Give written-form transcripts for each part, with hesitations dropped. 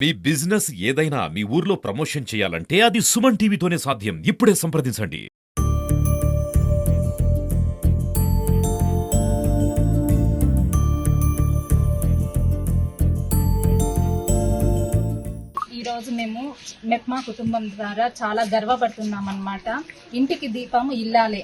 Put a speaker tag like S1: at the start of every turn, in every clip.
S1: మీ business ఏదైనా మీ ఊర్లో promotion చేయాలంటే అది సుమన్ టీవీతోనే సాధ్యం. ఇప్పుడే సంప్రదించండి.
S2: ఈరోజు మేము మెప్మా కుటుంబం ద్వారా చాలా గర్వపడుతున్నామన్నమాట. ఇంటికి దీపం ఇల్లాలే.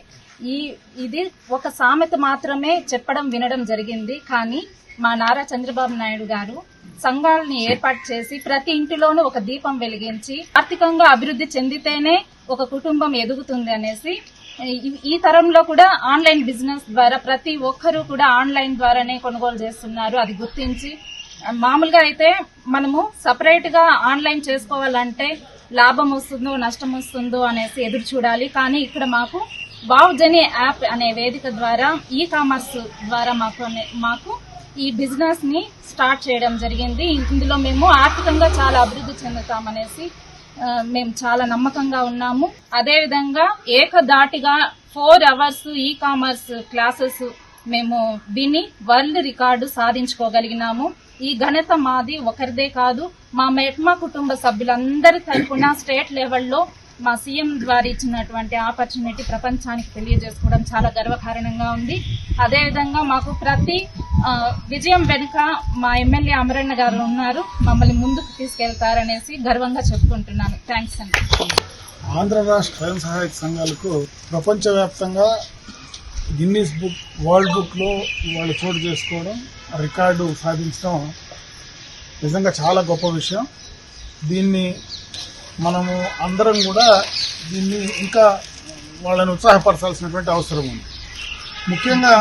S2: ఇది ఒక సామెత మాత్రమే చెప్పడం వినడం జరిగింది. కానీ మా నారా చంద్రబాబు నాయుడు గారు సంఘాలని ఏర్పాటు చేసి ప్రతి ఇంటిలోనూ ఒక దీపం వెలిగించి ఆర్థికంగా అభివృద్ధి చెందితేనే ఒక కుటుంబం ఎదుగుతుంది అనేసి ఈ తరంలో కూడా ఆన్లైన్ బిజినెస్ ద్వారా ప్రతి ఒక్కరూ కూడా ఆన్లైన్ ద్వారానే కొనుగోలు చేస్తున్నారు. అది గుర్తించి మామూలుగా అయితే మనము సపరేట్ గా ఆన్లైన్ చేసుకోవాలంటే లాభం వస్తుందో నష్టం వస్తుందో అనేసి ఎదురు చూడాలి. కానీ ఇక్కడ మాకు బావుజని యాప్ అనే వేదిక ద్వారా ఈ కామర్స్ ద్వారా మాకు ఈ బిజినెస్ ని స్టార్ట్ చేయడం జరిగింది. ఇందులో మేము ఆర్థికంగా చాలా అభివృద్ధి చెందుతామనేసి మేము చాలా నమ్మకంగా ఉన్నాము. అదేవిధంగా ఏకదాటిగా 4 hours ఈ కామర్స్ క్లాసెస్ మేము విని వరల్డ్ రికార్డు సాధించుకోగలిగినాము. ఈ ఘనత మాది ఒకరిదే కాదు, మా మెప్మా కుటుంబ సభ్యులందరి తరఫున స్టేట్ లెవెల్లో మా సీఎం ద్వారా ఇచ్చినటువంటి ఆపర్చునిటీ ప్రపంచానికి తెలియజేసుకోవడం చాలా గర్వకారణంగా ఉంది. అదేవిధంగా మాకు ప్రతి విజయం వెనుక మా ఎమ్మెల్యే అమరన్న గారు ఉన్నారు, మమ్మల్ని ముందుకు తీసుకెళ్తారనేసి గర్వంగా చెప్పుకుంటున్నాను. థ్యాంక్స్ అండి.
S3: ఆంధ్ర రాష్ట్ర స్వయం సహాయక సంఘాలకు ప్రపంచవ్యాప్తంగా గిన్నీస్ బుక్ వరల్డ్ బుక్ లో వాళ్ళు చోటు చేసుకోవడం, రికార్డు సాధించడం నిజంగా చాలా గొప్ప విషయం. దీన్ని మనము అందరం కూడా దీన్ని ఇంకా వాళ్ళని ఉత్సాహపరచాల్సినటువంటి అవసరం ఉంది. ముఖ్యంగా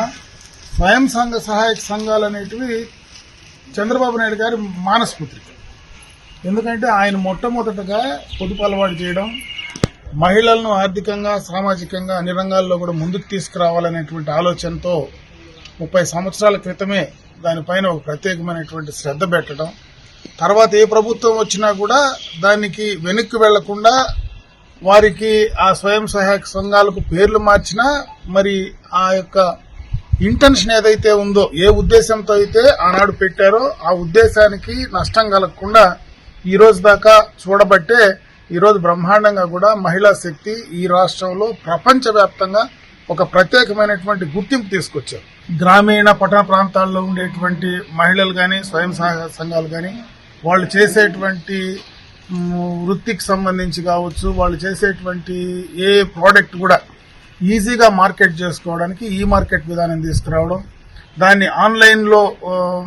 S3: స్వయం సహాయక సంఘాలు అనేటివి చంద్రబాబు నాయుడు గారి మానస్పుత్రిక. ఎందుకంటే ఆయన మొట్టమొదటగా పొదుపు అలవాటు చేయడం, మహిళలను ఆర్థికంగా సామాజికంగా అన్ని రంగాల్లో కూడా ముందుకు తీసుకురావాలనేటువంటి ఆలోచనతో 30 సంవత్సరాల క్రితమే దానిపైన ఒక ప్రత్యేకమైనటువంటి శ్రద్ధ పెట్టడం, తర్వాత ఏ ప్రభుత్వం వచ్చినా కూడా దానికి వెనక్కి వెళ్లకుండా వారికి ఆ స్వయం సహాయక సంఘాలకు పేర్లు మార్చినా మరి ఆ యొక్క ఇంటెన్షన్ ఏదైతే ఉందో, ఏ ఉద్దేశంతో అయితే ఆనాడు పెట్టారో ఆ ఉద్దేశానికి నష్టం కలగకుండా ఈ రోజు దాకా చూడబట్టే ఈరోజు బ్రహ్మాండంగా కూడా మహిళా శక్తి ఈ రాష్ట్రంలో ప్రపంచవ్యాప్తంగా ఒక ప్రత్యేకమైనటువంటి గుర్తింపు తీసుకొచ్చారు. గ్రామీణ పట్టణ ప్రాంతాల్లో ఉండేటువంటి మహిళలు గాని స్వయం సహాయక సంఘాలు గాని వాళ్ళు చేసేటువంటి వృత్తికి సంబంధించి కావచ్చు, వాళ్ళు చేసేటువంటి ఏ ప్రోడక్ట్ కూడా ఈజీగా మార్కెట్ చేసుకోవడానికి ఈ మార్కెట్ విధానం తీసుకురావడం, దాన్ని ఆన్లైన్ లో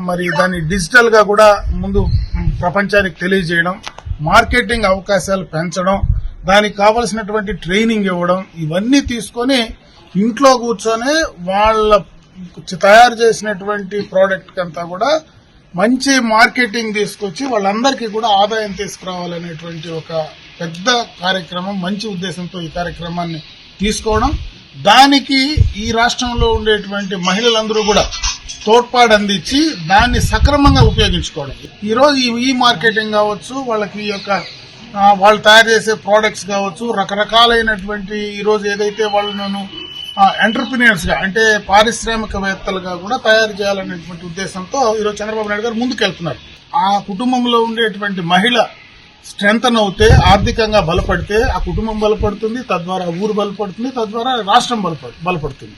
S3: మరి దాన్ని డిజిటల్ గా కూడా ముందు ప్రపంచానికి తెలియజేయడం, మార్కెటింగ్ అవకాశాలు పెంచడం, దానికి కావలసినటువంటి ట్రైనింగ్ ఇవ్వడం, ఇవన్నీ తీసుకొని ఇంట్లో కూర్చొని వాళ్ళ తయారు చేసినటువంటి ప్రోడక్ట్ అంతా కూడా మంచి మార్కెటింగ్ తీసుకొచ్చి వాళ్ళందరికీ కూడా ఆదాయం తీసుకురావాలనేటువంటి ఒక పెద్ద కార్యక్రమం, మంచి ఉద్దేశంతో ఈ కార్యక్రమాన్ని తీసుకోవడం, దానికి ఈ రాష్ట్రంలో ఉండేటువంటి మహిళలందరూ కూడా తోడ్పాటు అందించి దాన్ని సక్రమంగా ఉపయోగించుకోవడం. ఈరోజు ఈ మార్కెటింగ్ కావచ్చు, వాళ్ళకి ఈ యొక్క వాళ్ళు తయారు చేసే ప్రోడక్ట్స్ కావచ్చు, రకరకాలైనటువంటి ఈరోజు ఏదైతే వాళ్ళను ఎంటర్ప్రినర్స్ గా అంటే పారిశ్రామికవేత్తలుగా కూడా తయారు చేయాలనేటువంటి ఉద్దేశంతో ఈరోజు చంద్రబాబు నాయుడు గారు ముందుకెళ్తున్నారు. ఆ కుటుంబంలో ఉండేటువంటి మహిళ స్ట్రెంగ్తన్ అవుతే, ఆర్థికంగా బలపడితే ఆ కుటుంబం బలపడుతుంది, తద్వారా ఊరు బలపడుతుంది, తద్వారా రాష్ట్రం బలపడుతుంది.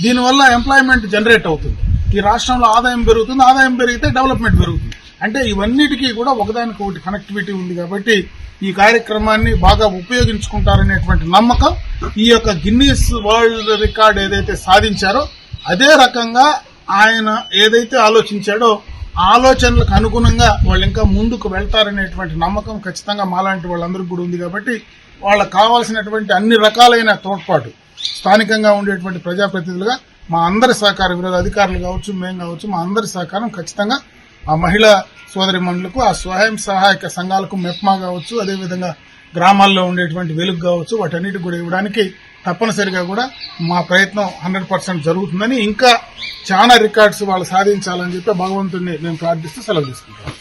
S3: దీనివల్ల ఎంప్లాయ్మెంట్ జనరేట్ అవుతుంది, ఈ రాష్ట్రంలో ఆదాయం పెరుగుతుంది, ఆదాయం పెరిగితే డెవలప్మెంట్ పెరుగుతుంది. అంటే ఇవన్నిటికీ కూడా ఒకదానికొకటి కనెక్టివిటీ ఉంది. కాబట్టి ఈ కార్యక్రమాన్ని బాగా ఉపయోగించుకుంటారనేటువంటి నమ్మకం, ఈ యొక్క గిన్నీస్ వరల్డ్ రికార్డ్ ఏదైతే సాధించారో అదే రకంగా ఆయన ఏదైతే ఆలోచించాడో ఆలోచనలకు అనుగుణంగా వాళ్ళు ఇంకా ముందుకు వెళ్తారనేటువంటి నమ్మకం ఖచ్చితంగా మాలాంటి వాళ్ళందరికీ కూడా ఉంది. కాబట్టి వాళ్ళకు కావాల్సినటువంటి అన్ని రకాలైన తోడ్పాటు స్థానికంగా ఉండేటువంటి ప్రజాప్రతినిధులుగా మా అందరి సహకారం, విరోధ అధికారులు కావచ్చు, మేము కావచ్చు, మా అందరి సహకారం ఖచ్చితంగా ఆ మహిళా సోదరిమణులకు, ఆ స్వయం సహాయక సంఘాలకు, మెప్మా కావచ్చు, అదేవిధంగా గ్రామాల్లో ఉండేటువంటి వెలుగు కావచ్చు, వాటన్నిటి కూడా ఇవ్వడానికి తప్పనిసరిగా కూడా మా ప్రయత్నం 100% జరుగుతుందని, ఇంకా చాలా రికార్డ్స్ వాళ్ళు సాధించాలని చెప్పి భగవంతుడిని మేము ప్రార్థిస్తూ సెలవు తీసుకుంటాం.